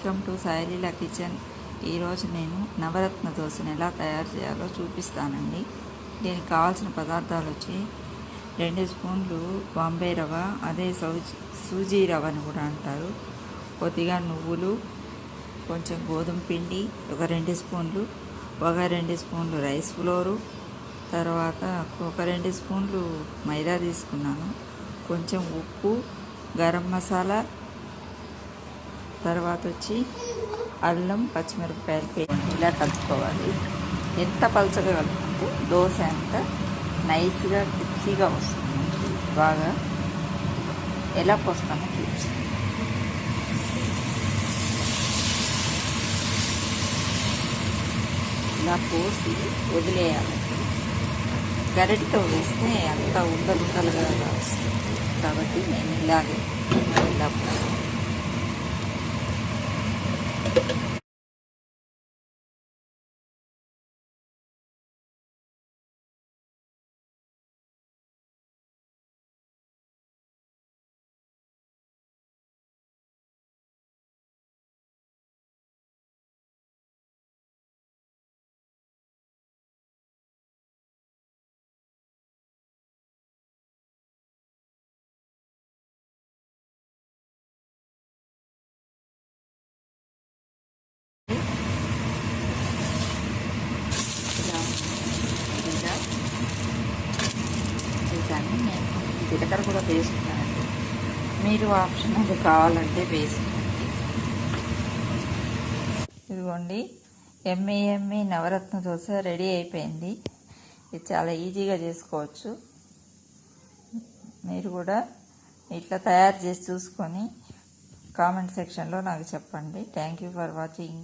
Welcome to Sai Leela kitchen. ఈరోజు నేను నవరత్న దోశను ఎలా తయారు చేయాలో చూపిస్తానండి. దీనికి కావాల్సిన పదార్థాలు వచ్చి 2 స్పూన్లు బాంబే రవ్వ, అదే సూజీ రవ్వ అని కూడా అంటారు, కొద్దిగా నువ్వులు, కొంచెం గోధుమ పిండి ఒక 2 స్పూన్లు, ఒక 2 స్పూన్లు రైస్ ఫ్లోరు, తర్వాత ఒక 2 స్పూన్లు మైదా తీసుకున్నాను, కొంచెం ఉప్పు, గరం మసాలా, తర్వాత వచ్చి అల్లం, పచ్చిమిరపకాయలు పేస్ట్ ఇలా కలుపుకోవాలి. ఎంత పలుచగా కలుపుకుంటే దోశ అంత నైస్గా క్రిప్సీగా వస్తుంది. బాగా ఎలా పోస్తామో చూపిస్తాను. ఇలా పోసి వదిలేయాలి. గరిటతో వేస్తే అంత ఉండలుగా వస్తుంది కాబట్టి నేను ఇలాగే ఇలా పోస్తాను. నేను జీలకర్ర కూడా వేసుకున్నానండి, మీరు ఆప్షన్ అది కావాలంటే వేసుకోండి. ఇదిగోండి, ఎమ్మి నవరత్న దోశ రెడీ అయిపోయింది. ఇది చాలా ఈజీగా చేసుకోవచ్చు. మీరు కూడా ఇట్లా తయారు చేసి చూసుకొని కామెంట్ సెక్షన్లో నాకు చెప్పండి. Thank you for watching.